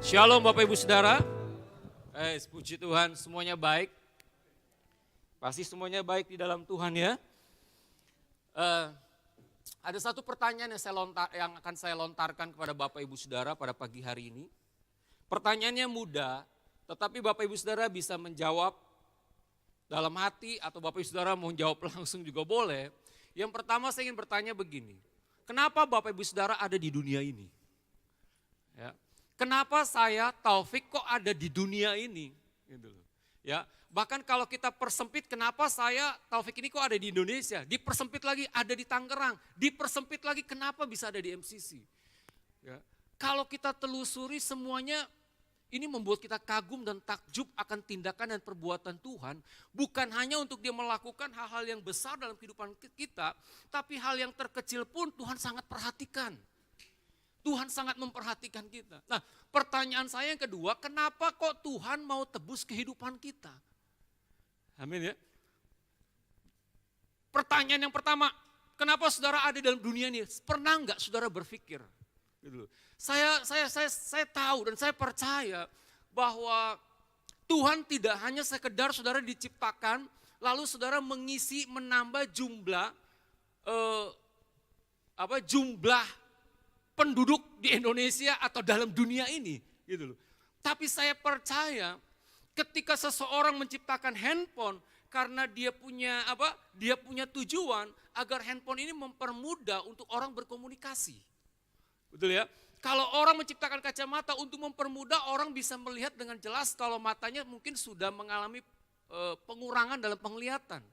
Shalom Bapak Ibu Saudara. Puji Tuhan semuanya baik. Pasti semuanya baik di dalam Tuhan ya. Ada satu pertanyaan yang akan saya lontarkan kepada Bapak Ibu Saudara pada pagi hari ini. Pertanyaannya mudah, tetapi Bapak Ibu Saudara bisa menjawab dalam hati atau Bapak Ibu Saudara mau jawab langsung juga boleh. Yang pertama saya ingin bertanya begini, kenapa Bapak Ibu Saudara ada di dunia ini? Ya. Kenapa saya Taufik kok ada di dunia ini? Gitu loh. Ya, bahkan kalau kita persempit, kenapa saya Taufik ini kok ada di Indonesia? Dipersempit lagi ada di Tangerang, dipersempit lagi kenapa bisa ada di MCC? Ya. Kalau kita telusuri semuanya ini membuat kita kagum dan takjub akan tindakan dan perbuatan Tuhan. Bukan hanya untuk dia melakukan hal-hal yang besar dalam kehidupan kita, tapi hal yang terkecil pun Tuhan sangat perhatikan. Tuhan sangat memperhatikan kita. Nah, pertanyaan saya yang kedua, kenapa kok Tuhan mau tebus kehidupan kita? Amin ya. Pertanyaan yang pertama, kenapa saudara ada dalam dunia ini? Pernah enggak saudara berpikir? Gitu loh. Saya tahu dan saya percaya bahwa Tuhan tidak hanya sekedar saudara diciptakan, lalu saudara mengisi, menambah jumlah jumlah penduduk di Indonesia atau dalam dunia ini, gitu loh. Tapi saya percaya ketika seseorang menciptakan handphone karena dia punya Dia punya tujuan agar handphone ini mempermudah untuk orang berkomunikasi. Betul ya? Kalau orang menciptakan kacamata untuk mempermudah orang bisa melihat dengan jelas kalau matanya mungkin sudah mengalami pengurangan dalam penglihatan.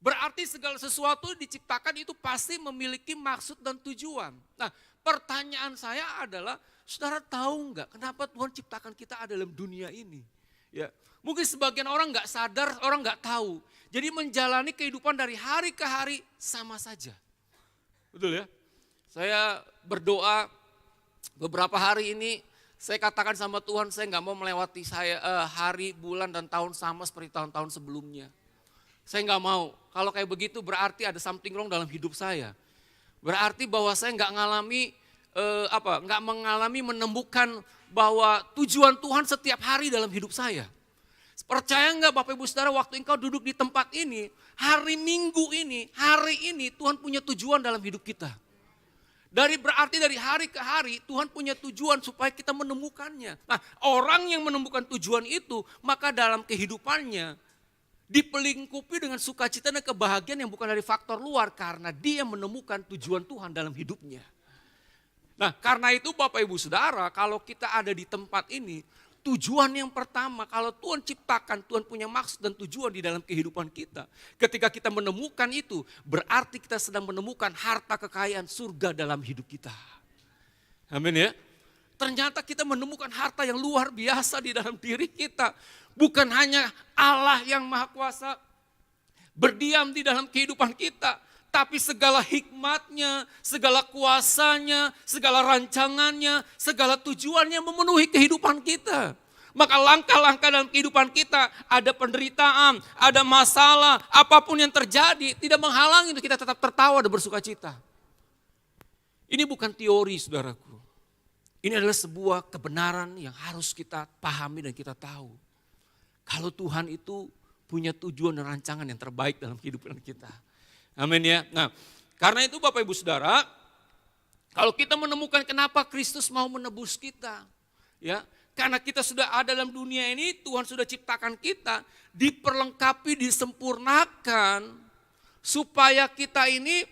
Berarti segala sesuatu diciptakan itu pasti memiliki maksud dan tujuan. Nah, pertanyaan saya adalah, saudara tahu enggak kenapa Tuhan ciptakan kita ada dalam dunia ini? Ya, mungkin sebagian orang enggak sadar, orang enggak tahu. Jadi menjalani kehidupan dari hari ke hari sama saja. Betul ya? Saya berdoa beberapa hari ini, saya katakan sama Tuhan, saya enggak mau melewati hari, bulan, dan tahun sama seperti tahun-tahun sebelumnya. Saya enggak mau. Kalau kayak begitu berarti ada something wrong dalam hidup saya. Berarti bahwa saya enggak menemukan bahwa tujuan Tuhan setiap hari dalam hidup saya. Percaya enggak Bapak Ibu Saudara, waktu engkau duduk di tempat ini, hari Minggu ini, hari ini Tuhan punya tujuan dalam hidup kita. Berarti dari hari ke hari Tuhan punya tujuan supaya kita menemukannya. Nah, orang yang menemukan tujuan itu, maka dalam kehidupannya dipelingkupi dengan sukacita dan kebahagiaan yang bukan dari faktor luar, karena dia menemukan tujuan Tuhan dalam hidupnya. Nah, karena itu Bapak Ibu Saudara, kalau kita ada di tempat ini, tujuan yang pertama, kalau Tuhan ciptakan, Tuhan punya maksud dan tujuan di dalam kehidupan kita. Ketika kita menemukan itu, berarti kita sedang menemukan harta kekayaan surga dalam hidup kita. Amin ya. Ternyata kita menemukan harta yang luar biasa di dalam diri kita. Bukan hanya Allah yang Maha Kuasa berdiam di dalam kehidupan kita, tapi segala hikmatnya, segala kuasanya, segala rancangannya, segala tujuannya memenuhi kehidupan kita. Maka langkah-langkah dalam kehidupan kita, ada penderitaan, ada masalah, apapun yang terjadi, tidak menghalangi untuk kita tetap tertawa dan bersuka cita. Ini bukan teori saudaraku. Ini adalah sebuah kebenaran yang harus kita pahami dan kita tahu. Kalau Tuhan itu punya tujuan dan rancangan yang terbaik dalam kehidupan kita. Amin ya. Nah, karena itu Bapak Ibu Saudara, kalau kita menemukan kenapa Kristus mau menebus kita, ya, karena kita sudah ada dalam dunia ini, Tuhan sudah ciptakan kita, diperlengkapi, disempurnakan, supaya kita ini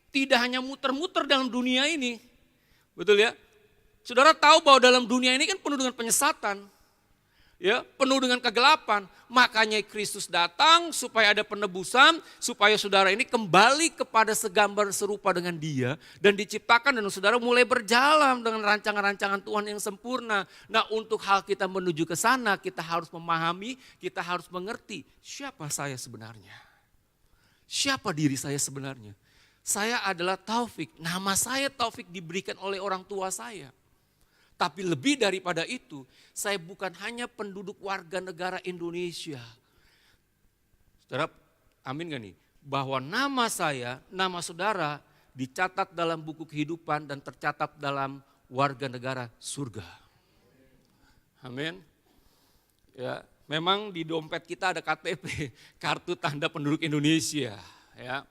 tidak hanya muter-muter dalam dunia ini. Betul ya? Saudara tahu bahwa dalam dunia ini kan penuh dengan penyesatan. Ya, penuh dengan kegelapan. Makanya Kristus datang supaya ada penebusan, supaya saudara ini kembali kepada segambar serupa dengan Dia dan diciptakan, dan saudara mulai berjalan dengan rancangan-rancangan Tuhan yang sempurna. Nah, untuk hal kita menuju ke sana, kita harus memahami, kita harus mengerti siapa saya sebenarnya. Siapa diri saya sebenarnya? Saya adalah Taufik. Nama saya Taufik diberikan oleh orang tua saya. Tapi lebih daripada itu, saya bukan hanya penduduk warga negara Indonesia. Saudara, amin gak nih? Bahwa nama saya, nama saudara dicatat dalam buku kehidupan dan tercatat dalam warga negara surga. Amin. Ya, memang di dompet kita ada KTP, kartu tanda penduduk Indonesia, ya.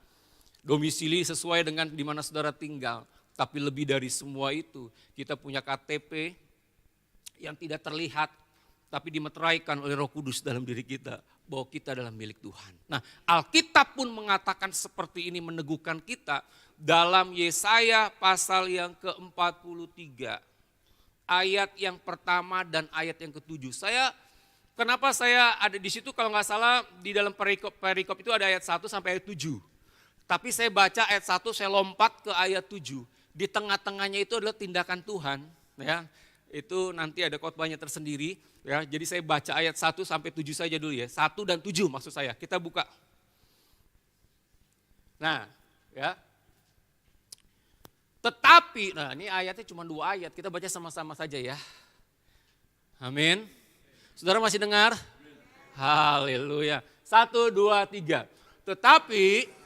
Domisili sesuai dengan di mana saudara tinggal. Tapi lebih dari semua itu, kita punya KTP yang tidak terlihat, tapi dimeteraikan oleh Roh Kudus dalam diri kita, bahwa kita adalah milik Tuhan. Nah, Alkitab pun mengatakan seperti ini, meneguhkan kita dalam Yesaya pasal yang ke-43, ayat yang pertama dan ayat yang ke-7. Kenapa saya ada di situ, kalau nggak salah di dalam perikop itu ada ayat 1 sampai ayat 7. Tapi saya baca ayat 1, saya lompat ke ayat 7. Di tengah-tengahnya itu adalah tindakan Tuhan, ya. Itu nanti ada khotbahnya tersendiri, ya. Jadi saya baca ayat 1 sampai 7 saja dulu ya. 1 dan 7 maksud saya. Kita buka. Nah, ya. Tetapi, nah ini ayatnya cuma 2 ayat, kita baca sama-sama saja ya. Amin. Saudara masih dengar? Haleluya. 1, 2, 3. Tetapi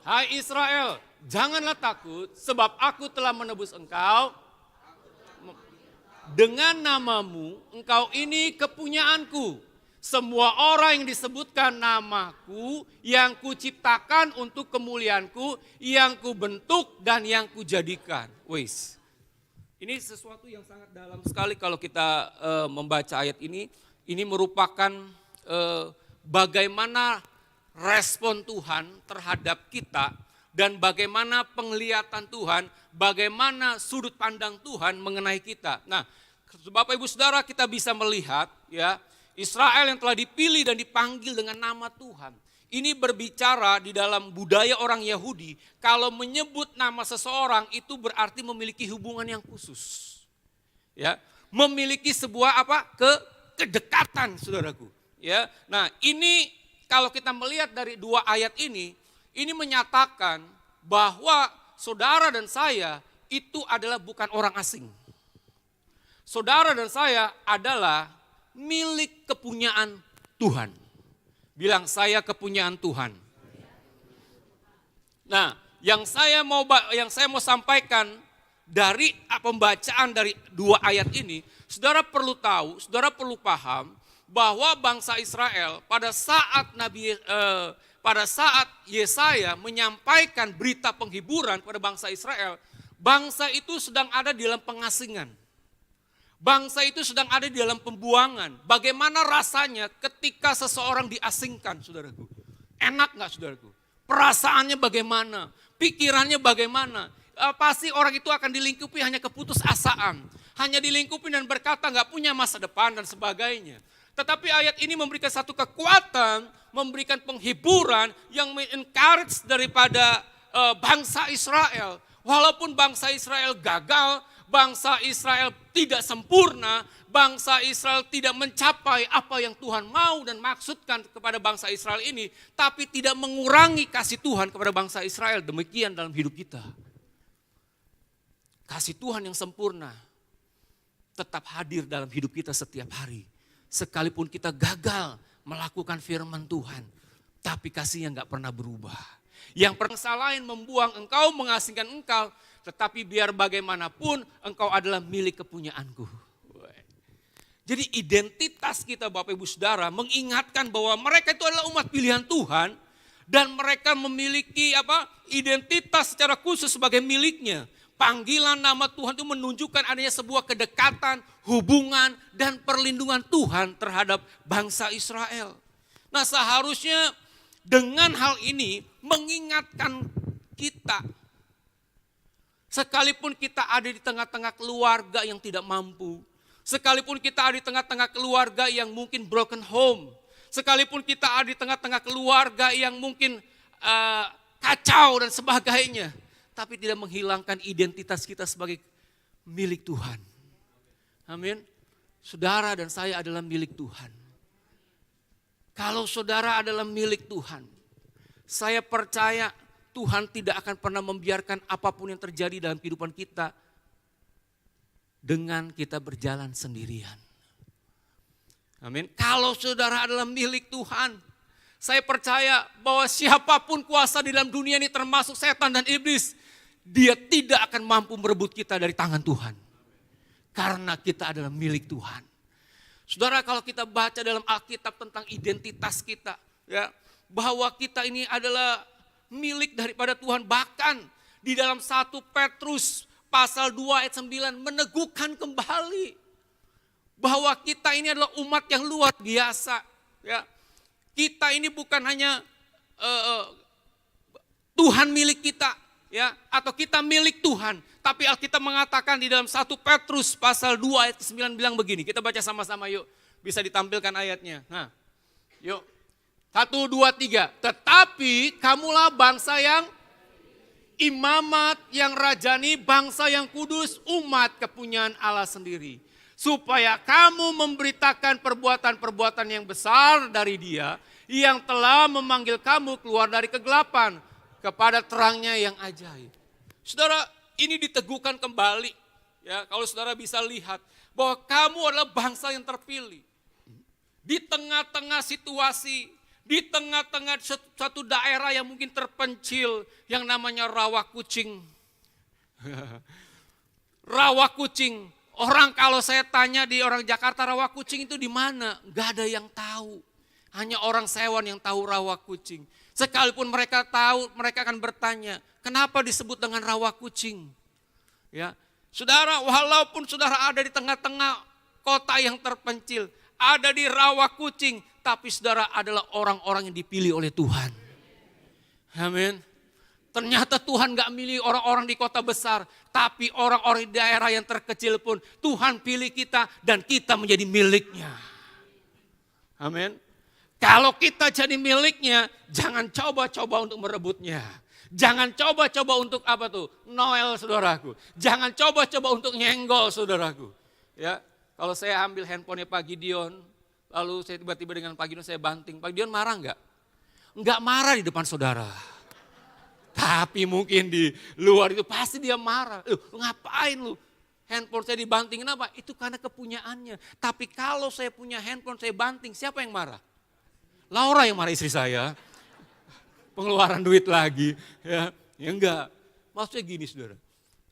hai Israel, janganlah takut, sebab aku telah menebus engkau. Dengan namamu, engkau ini kepunyaanku. Semua orang yang disebutkan namaku, yang kuciptakan untuk kemuliaanku, yang kubentuk dan yang kujadikan. Wis, ini sesuatu yang sangat dalam sekali kalau kita membaca ayat ini. Ini merupakan bagaimana respon Tuhan terhadap kita dan bagaimana penglihatan Tuhan, bagaimana sudut pandang Tuhan mengenai kita. Nah, Bapak Ibu Saudara, kita bisa melihat ya, Israel yang telah dipilih dan dipanggil dengan nama Tuhan. Ini berbicara di dalam budaya orang Yahudi, kalau menyebut nama seseorang itu berarti memiliki hubungan yang khusus. Ya, memiliki sebuah kedekatan, Saudaraku. Ya. Nah, ini kalau kita melihat dari 2 ayat ini menyatakan bahwa saudara dan saya itu adalah bukan orang asing. Saudara dan saya adalah milik kepunyaan Tuhan. Bilang, saya kepunyaan Tuhan. Nah, yang saya mau sampaikan dari pembacaan dari 2 ayat ini, saudara perlu tahu, saudara perlu paham bahwa bangsa Israel pada saat Yesaya menyampaikan berita penghiburan kepada bangsa Israel, bangsa itu sedang ada di dalam pengasingan. Bangsa itu sedang ada di dalam pembuangan. Bagaimana rasanya ketika seseorang diasingkan, saudaraku? Enak gak, saudaraku? Perasaannya bagaimana? Pikirannya bagaimana? Pasti orang itu akan dilingkupi hanya keputusasaan. Hanya dilingkupi dan berkata gak punya masa depan dan sebagainya. Tetapi ayat ini memberikan satu kekuatan, memberikan penghiburan yang men-encourage daripada bangsa Israel. Walaupun bangsa Israel gagal, bangsa Israel tidak sempurna, bangsa Israel tidak mencapai apa yang Tuhan mau dan maksudkan kepada bangsa Israel ini, tapi tidak mengurangi kasih Tuhan kepada bangsa Israel. Demikian dalam hidup kita. Kasih Tuhan yang sempurna tetap hadir dalam hidup kita setiap hari. Sekalipun kita gagal melakukan firman Tuhan, tapi kasihnya gak pernah berubah. Yang bangsa lain membuang engkau, mengasingkan engkau, tetapi biar bagaimanapun engkau adalah milik kepunyaanku. Jadi identitas kita Bapak Ibu Saudara mengingatkan bahwa mereka itu adalah umat pilihan Tuhan. Dan mereka memiliki identitas secara khusus sebagai miliknya. Panggilan nama Tuhan itu menunjukkan adanya sebuah kedekatan, hubungan, dan perlindungan Tuhan terhadap bangsa Israel. Nah, seharusnya dengan hal ini mengingatkan kita. Sekalipun kita ada di tengah-tengah keluarga yang tidak mampu. Sekalipun kita ada di tengah-tengah keluarga yang mungkin broken home. Sekalipun kita ada di tengah-tengah keluarga yang mungkin kacau dan sebagainya. Tapi tidak menghilangkan identitas kita sebagai milik Tuhan. Amin. Saudara dan saya adalah milik Tuhan. Kalau saudara adalah milik Tuhan, saya percaya Tuhan tidak akan pernah membiarkan apapun yang terjadi dalam kehidupan kita dengan kita berjalan sendirian. Amin. Kalau saudara adalah milik Tuhan, saya percaya bahwa siapapun kuasa di dalam dunia ini termasuk setan dan iblis, dia tidak akan mampu merebut kita dari tangan Tuhan. Karena kita adalah milik Tuhan. Saudara, kalau kita baca dalam Alkitab tentang identitas kita, ya, bahwa kita ini adalah milik daripada Tuhan. Bahkan di dalam 1 Petrus pasal 2 ayat 9 meneguhkan kembali bahwa kita ini adalah umat yang luar biasa. Ya. Kita ini bukan hanya Tuhan milik kita, ya, atau kita milik Tuhan. Tapi Alkitab mengatakan di dalam 1 Petrus pasal 2 ayat 9 bilang begini. Kita baca sama-sama yuk. Bisa ditampilkan ayatnya. Nah, yuk. 1, 2, 3. Tetapi kamulah bangsa yang imamat, yang rajani, bangsa yang kudus, umat kepunyaan Allah sendiri. Supaya kamu memberitakan perbuatan-perbuatan yang besar dari Dia yang telah memanggil kamu keluar dari kegelapan kepada terangnya yang ajaib. Saudara, ini diteguhkan kembali. Ya, kalau saudara bisa lihat bahwa kamu adalah bangsa yang terpilih. Di tengah-tengah situasi, di tengah-tengah suatu daerah yang mungkin terpencil yang namanya Rawa Kucing. Rawa Kucing. Orang kalau saya tanya di orang Jakarta Rawa Kucing itu di mana? Gak ada yang tahu. Hanya orang Sewan yang tahu Rawa Kucing. Sekalipun mereka tahu, mereka akan bertanya, kenapa disebut dengan Rawa Kucing? Ya, saudara, walaupun saudara ada di tengah-tengah kota yang terpencil, ada di Rawa Kucing, tapi saudara adalah orang-orang yang dipilih oleh Tuhan. Amin. Ternyata Tuhan gak milih orang-orang di kota besar, tapi orang-orang di daerah yang terkecil pun Tuhan pilih kita dan kita menjadi miliknya. Amin. Kalau kita jadi miliknya, jangan coba-coba untuk merebutnya. Jangan coba-coba untuk apa tuh? Noel saudaraku. Jangan coba-coba untuk nyenggol saudaraku. Ya, kalau saya ambil handphonenya Pak Gideon, lalu saya tiba-tiba dengan Pak Gideon saya banting. Pak Gideon marah enggak? Enggak marah di depan saudara. Tapi mungkin di luar itu pasti dia marah. Lu ngapain lu? Handphone saya dibanting, kenapa? Itu karena kepunyaannya. Tapi kalau saya punya handphone saya banting, siapa yang marah? Laura yang marah istri saya. Pengeluaran duit lagi. Ya enggak. Maksudnya gini saudara.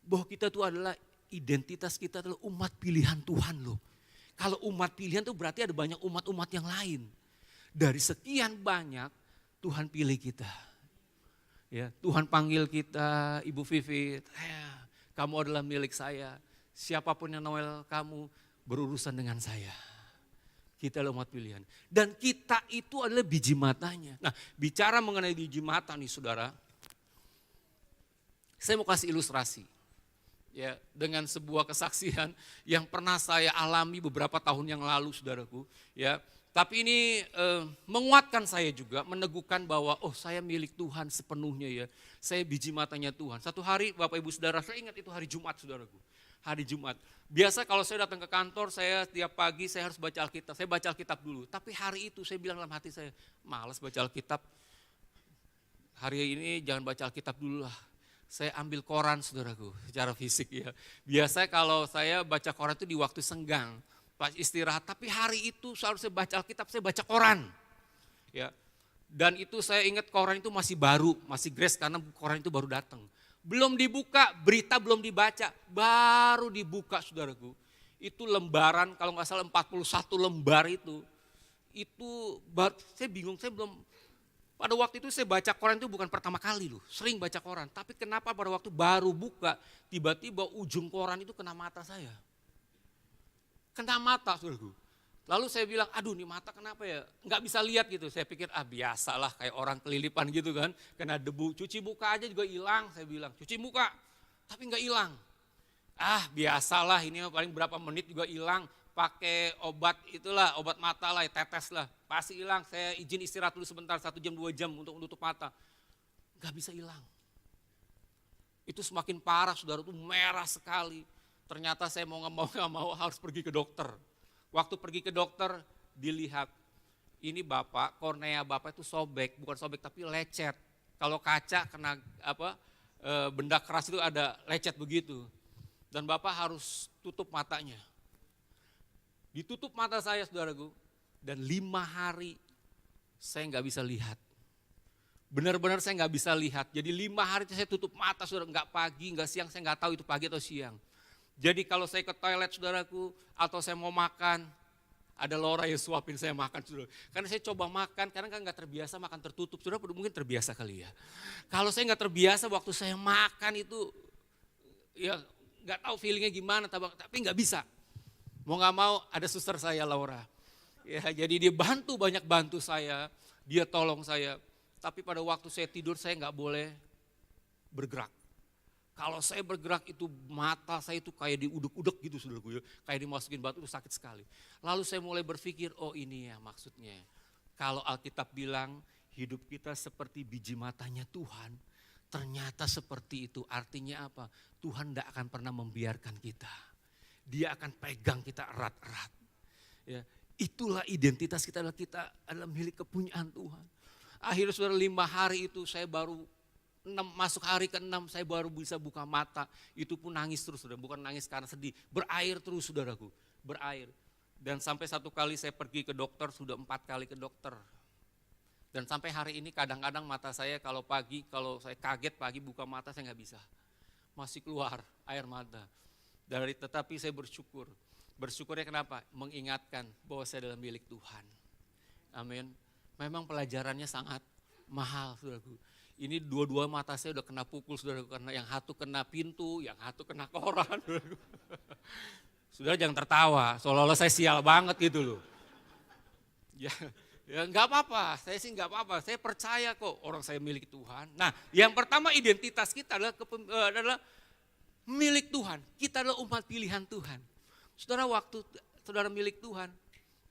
Bahwa kita tuh adalah identitas kita adalah umat pilihan Tuhan loh. Kalau umat pilihan tuh berarti ada banyak umat-umat yang lain. Dari sekian banyak Tuhan pilih kita. Ya, Tuhan panggil kita, Ibu Vivi, kamu adalah milik saya. Siapapun yang Noel kamu berurusan dengan saya. Kita adalah umat pilihan. Dan kita itu adalah biji matanya. Nah, bicara mengenai biji mata nih saudara. Saya mau kasih ilustrasi. Ya, dengan sebuah kesaksian yang pernah saya alami beberapa tahun yang lalu saudaraku. Ya, tapi ini menguatkan saya juga, meneguhkan bahwa saya milik Tuhan sepenuhnya ya. Saya biji matanya Tuhan. Satu hari Bapak Ibu Saudara, saya ingat itu hari Jumat saudaraku. Hari Jumat. Biasa kalau saya datang ke kantor, saya tiap pagi saya harus baca Alkitab. Saya baca Alkitab dulu. Tapi hari itu saya bilang dalam hati saya, malas baca Alkitab. Hari ini jangan baca Alkitab dulu lah. Saya ambil koran saudaraku, secara fisik ya. Biasa kalau saya baca koran itu di waktu senggang, pas istirahat. Tapi hari itu seharusnya baca Alkitab, saya baca koran. Ya. Dan itu saya ingat koran itu masih baru, masih grace karena koran itu baru datang. Belum dibuka, berita belum dibaca, baru dibuka saudaraku. Itu lembaran, kalau nggak salah 41 lembar itu saya bingung, saya belum, pada waktu itu saya baca koran itu bukan pertama kali loh, sering baca koran. Tapi kenapa pada waktu baru buka, tiba-tiba ujung koran itu kena mata saya. Kena mata saudaraku. Lalu saya bilang, aduh ini mata kenapa ya, nggak bisa lihat gitu. Saya pikir biasalah kayak orang kelilipan gitu kan, kena debu, cuci muka aja juga hilang. Saya bilang, cuci muka, tapi nggak hilang. Biasalah ini paling berapa menit juga hilang. Pakai obat itulah, obat mata lah, tetes lah, pasti hilang. Saya izin istirahat dulu sebentar, 1 jam 2 jam untuk menutup mata. Nggak bisa hilang. Itu semakin parah saudara, itu merah sekali. Ternyata saya mau nggak mau harus pergi ke dokter. Waktu pergi ke dokter dilihat, ini bapak, kornea bapak itu sobek, bukan sobek tapi lecet. Kalau kaca kena benda keras itu ada lecet begitu. Dan bapak harus tutup matanya. Ditutup mata saya saudaraku, dan 5 hari saya nggak bisa lihat. Benar-benar saya nggak bisa lihat. Jadi 5 hari itu saya tutup mata, saudara, nggak pagi, nggak siang, saya nggak tahu itu pagi atau siang. Jadi kalau saya ke toilet, saudaraku, atau saya mau makan, ada Laura yang suapin saya makan, saudara. Karena saya coba makan, karena kan nggak terbiasa makan tertutup, saudara mungkin terbiasa kali ya. Kalau saya nggak terbiasa waktu saya makan itu, ya nggak tahu feelingnya gimana, tapi nggak bisa. Mau nggak mau ada suster saya Laura. Ya, jadi dia banyak bantu saya, dia tolong saya. Tapi pada waktu saya tidur saya nggak boleh bergerak. Kalau saya bergerak itu mata saya itu kayak diudek-udek gitu, saudaraku ya. Kayak dimasukin batu, itu sakit sekali. Lalu saya mulai berpikir, oh ini ya maksudnya. Kalau Alkitab bilang hidup kita seperti biji matanya Tuhan, ternyata seperti itu. Artinya apa? Tuhan tidak akan pernah membiarkan kita. Dia akan pegang kita erat-erat. Ya, itulah identitas kita adalah milik kepunyaan Tuhan. Akhirnya saudara 5 hari itu saya baru masuk hari ke-6 saya baru bisa buka mata. Itu pun nangis terus, saudara. Bukan nangis karena sedih, berair terus, saudaraku, berair. Dan sampai satu kali saya pergi ke dokter, sudah 4 kali ke dokter. Dan sampai hari ini kadang-kadang mata saya kalau saya kaget pagi buka mata saya nggak bisa. Masih keluar air mata. Tetapi saya bersyukur. Bersyukurnya kenapa? Mengingatkan bahwa saya adalah milik Tuhan. Amin. Memang pelajarannya sangat mahal, saudaraku. Ini dua-dua mata saya udah kena pukul, saudaraku. Karena yang satu kena pintu, yang satu kena koran. Saudara jangan tertawa, seolah-olah saya sial banget gitu loh. Ya nggak apa-apa, saya sih nggak apa-apa. Saya percaya kok orang saya milik Tuhan. Nah, yang pertama identitas kita adalah milik Tuhan. Kita adalah umat pilihan Tuhan. Saudara, waktu saudara milik Tuhan,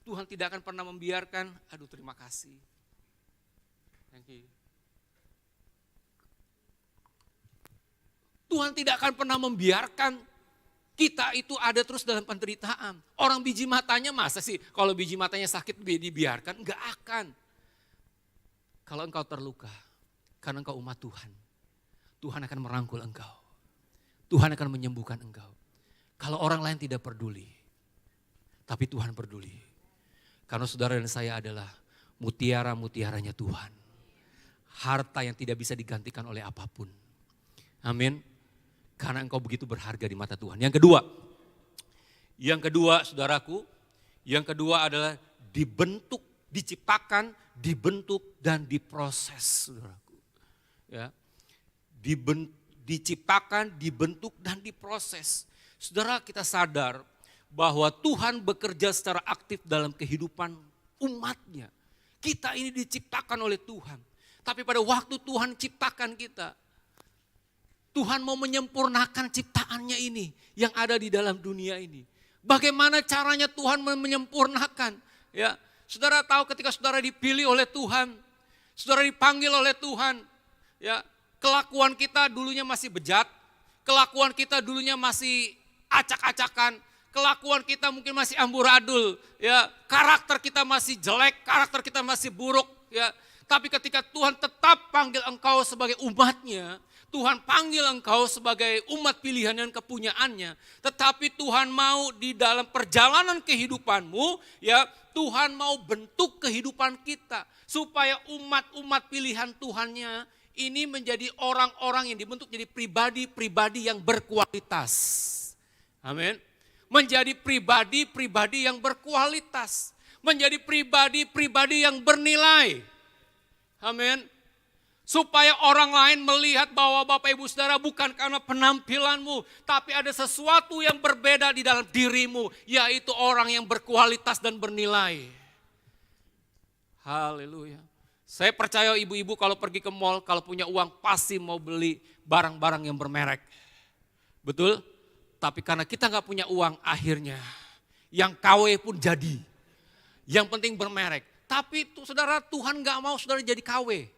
Tuhan tidak akan pernah membiarkan, terima kasih. Thank you. Tuhan tidak akan pernah membiarkan kita itu ada terus dalam penderitaan. Orang biji matanya masa sih kalau biji matanya sakit dibiarkan? Enggak akan. Kalau engkau terluka, karena engkau umat Tuhan, Tuhan akan merangkul engkau. Tuhan akan menyembuhkan engkau. Kalau orang lain tidak peduli, tapi Tuhan peduli. Karena saudara dan saya adalah mutiara-mutiaranya Tuhan. Harta yang tidak bisa digantikan oleh apapun. Amin. Karena engkau begitu berharga di mata Tuhan. Yang kedua saudaraku, yang kedua adalah dibentuk, diciptakan, dibentuk dan diproses, saudaraku. Ya. Diciptakan, dibentuk dan diproses. Saudara, kita sadar bahwa Tuhan bekerja secara aktif dalam kehidupan umatnya. Kita ini diciptakan oleh Tuhan. Tapi pada waktu Tuhan ciptakan kita, Tuhan mau menyempurnakan ciptaannya ini yang ada di dalam dunia ini. Bagaimana caranya Tuhan menyempurnakan? Ya, saudara tahu ketika saudara dipilih oleh Tuhan, saudara dipanggil oleh Tuhan, ya, kelakuan kita dulunya masih bejat, kelakuan kita dulunya masih acak-acakan, kelakuan kita mungkin masih amburadul, ya, karakter kita masih jelek, karakter kita masih buruk, ya. Tapi ketika Tuhan tetap panggil engkau sebagai umatnya, Tuhan panggil engkau sebagai umat pilihan dan kepunyaannya. Tetapi Tuhan mau di dalam perjalanan kehidupanmu, ya, Tuhan mau bentuk kehidupan kita. Supaya umat-umat pilihan Tuhannya ini menjadi orang-orang yang dibentuk jadi pribadi-pribadi yang berkualitas. Amin. Menjadi pribadi-pribadi yang berkualitas. Menjadi pribadi-pribadi yang bernilai. Amin. Supaya orang lain melihat bahwa Bapak Ibu Saudara bukan karena penampilanmu, tapi ada sesuatu yang berbeda di dalam dirimu, yaitu orang yang berkualitas dan bernilai. Haleluya. Saya percaya ibu-ibu kalau pergi ke mall, kalau punya uang pasti mau beli barang-barang yang bermerek. Betul? Tapi karena kita gak punya uang, akhirnya yang KW pun jadi. Yang penting bermerek. Tapi saudara, Tuhan gak mau saudara jadi KW.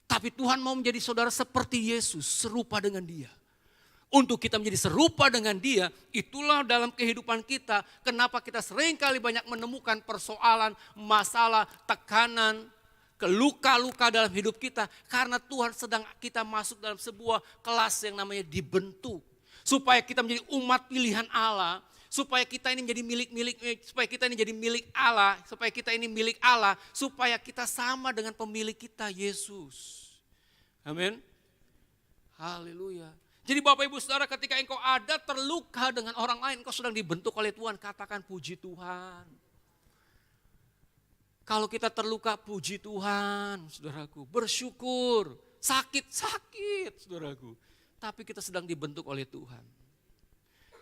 Tapi Tuhan mau menjadi saudara seperti Yesus, serupa dengan Dia. Untuk kita menjadi serupa dengan Dia, itulah dalam kehidupan kita. Kenapa kita seringkali banyak menemukan persoalan, masalah, tekanan, luka-luka dalam hidup kita. Karena Tuhan sedang kita masuk dalam sebuah kelas yang namanya dibentuk. Supaya kita menjadi umat pilihan Allah. Supaya kita ini menjadi supaya kita ini jadi milik Allah, supaya kita ini milik Allah, supaya kita sama dengan pemilik kita, Yesus. Amin. Haleluya. Jadi Bapak Ibu Saudara, ketika engkau ada terluka dengan orang lain, engkau sedang dibentuk oleh Tuhan, katakan puji Tuhan. Kalau kita terluka, puji Tuhan, saudaraku. Bersyukur, sakit, saudaraku. Tapi kita sedang dibentuk oleh Tuhan.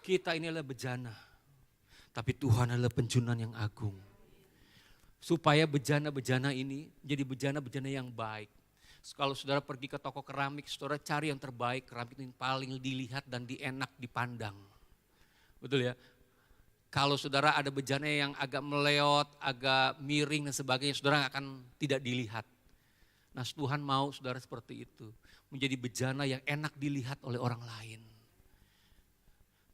Kita ini adalah bejana, tapi Tuhan adalah penjunan yang agung. Supaya bejana-bejana ini jadi bejana-bejana yang baik. Kalau saudara pergi ke toko keramik, saudara cari yang terbaik, keramik itu yang paling dilihat dan enak dipandang. Betul ya? Kalau saudara ada bejana yang agak meleot, agak miring dan sebagainya, saudara akan tidak dilihat. Nah Tuhan mau saudara seperti itu. Menjadi bejana yang enak dilihat oleh orang lain.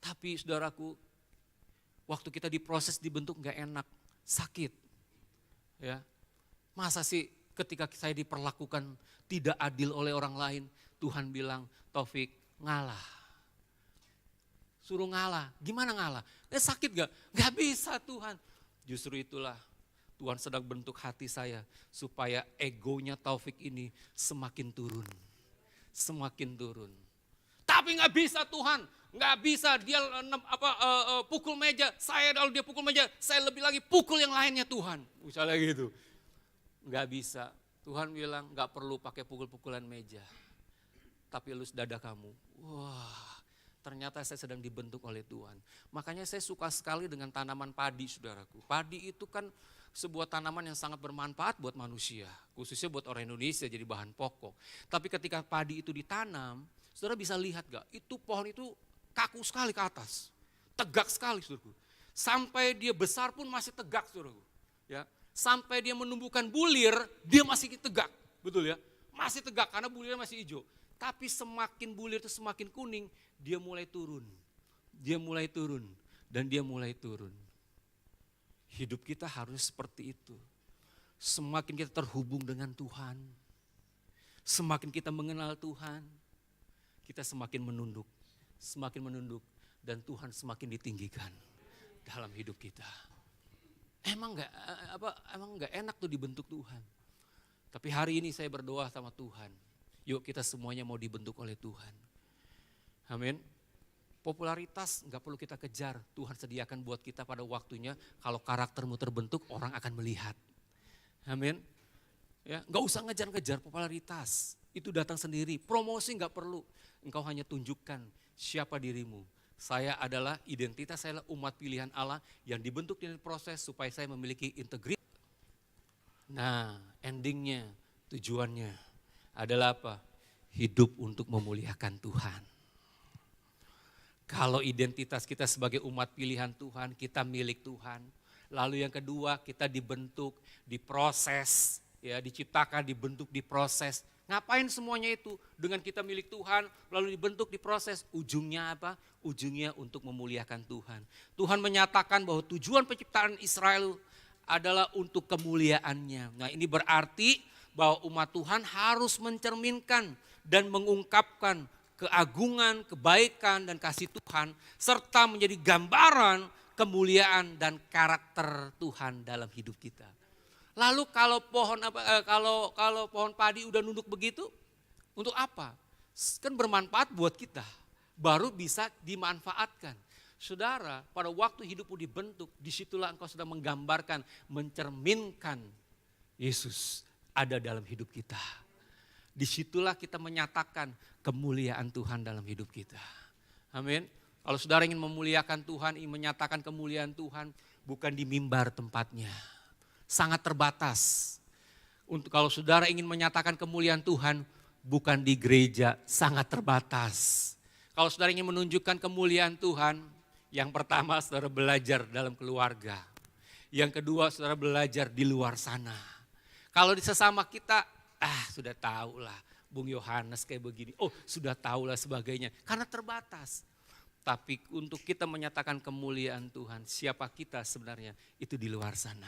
Tapi saudaraku, waktu kita diproses dibentuk gak enak, sakit. Ya, masa sih ketika saya diperlakukan tidak adil oleh orang lain, Tuhan bilang, Taufik ngalah. Suruh ngalah, gimana ngalah? Sakit gak? Gak bisa Tuhan. Justru itulah Tuhan sedang bentuk hati saya supaya egonya Taufik ini semakin turun. Semakin turun. Tapi gak bisa Tuhan, gak bisa dia pukul meja, saya kalau dia pukul meja, saya lebih lagi pukul yang lainnya Tuhan. Misalnya gitu. Gak bisa. Tuhan bilang gak perlu pakai pukul-pukulan meja. Tapi elus dada kamu. Wah. Ternyata saya sedang dibentuk oleh Tuhan. Makanya saya suka sekali dengan tanaman padi, saudaraku. Padi itu kan sebuah tanaman yang sangat bermanfaat buat manusia. Khususnya buat orang Indonesia jadi bahan pokok. Tapi ketika padi itu ditanam, saudara bisa lihat gak? Itu pohon itu kaku sekali ke atas. Tegak sekali, saudaraku. Sampai dia besar pun masih tegak, saudaraku. Ya. Sampai dia menumbuhkan bulir, dia masih tegak. Betul ya? Masih tegak karena bulirnya masih hijau. Tapi semakin bulir itu semakin kuning, dia mulai turun. Dia mulai turun dan dia mulai turun. Hidup kita harus seperti itu. Semakin kita terhubung dengan Tuhan, semakin kita mengenal Tuhan, kita semakin menunduk dan Tuhan semakin ditinggikan dalam hidup kita. Emang enggak enak tuh dibentuk Tuhan. Tapi hari ini saya berdoa sama Tuhan. Yuk kita semuanya mau dibentuk oleh Tuhan. Amin. Popularitas gak perlu kita kejar. Tuhan sediakan buat kita pada waktunya. Kalau karaktermu terbentuk orang akan melihat. Amin. Ya, gak usah ngejar-ngejar popularitas. Itu datang sendiri. Promosi gak perlu. Engkau hanya tunjukkan siapa dirimu. Saya adalah identitas, saya adalah umat pilihan Allah yang dibentuk di proses supaya saya memiliki integritas. Nah endingnya, tujuannya adalah apa? Hidup untuk memuliakan Tuhan. Kalau identitas kita sebagai umat pilihan Tuhan, kita milik Tuhan. Lalu yang kedua, kita dibentuk, diproses, ya, diciptakan, dibentuk, diproses. Ngapain semuanya itu? Dengan kita milik Tuhan, lalu dibentuk, diproses. Ujungnya apa? Ujungnya untuk memuliakan Tuhan. Tuhan menyatakan bahwa tujuan penciptaan Israel adalah untuk kemuliaannya. Nah ini berarti bahwa umat Tuhan harus mencerminkan dan mengungkapkan keagungan, kebaikan dan kasih Tuhan serta menjadi gambaran kemuliaan dan karakter Tuhan dalam hidup kita. Lalu kalau pohon padi udah nunduk begitu, untuk apa? Kan bermanfaat buat kita, baru bisa dimanfaatkan. Saudara, pada waktu hidupmu dibentuk, disitulah engkau sedang menggambarkan, mencerminkan Yesus ada dalam hidup kita. Disitulah kita menyatakan kemuliaan Tuhan dalam hidup kita. Amin. Kalau saudara ingin memuliakan Tuhan, ingin menyatakan kemuliaan Tuhan, bukan di mimbar tempatnya. Sangat terbatas. Kalau saudara ingin menyatakan kemuliaan Tuhan, bukan di gereja, sangat terbatas. Kalau saudara ingin menunjukkan kemuliaan Tuhan, yang pertama saudara belajar dalam keluarga. Yang kedua saudara belajar di luar sana. Kalau di sesama kita, sudah tahu lah Bung Yohanes kayak begini. Oh sudah tahu lah sebagainya. Karena terbatas. Tapi untuk kita menyatakan kemuliaan Tuhan, siapa kita sebenarnya itu di luar sana.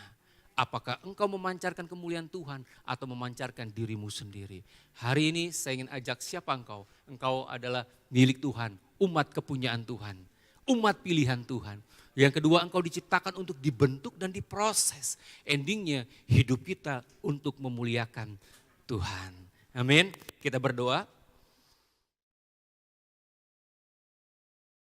Apakah engkau memancarkan kemuliaan Tuhan atau memancarkan dirimu sendiri? Hari ini saya ingin ajak siapa engkau? Engkau adalah milik Tuhan, umat kepunyaan Tuhan. umat pilihan Tuhan. Yang kedua, engkau diciptakan untuk dibentuk dan diproses. Endingnya hidup kita untuk memuliakan Tuhan. Amin. Kita berdoa.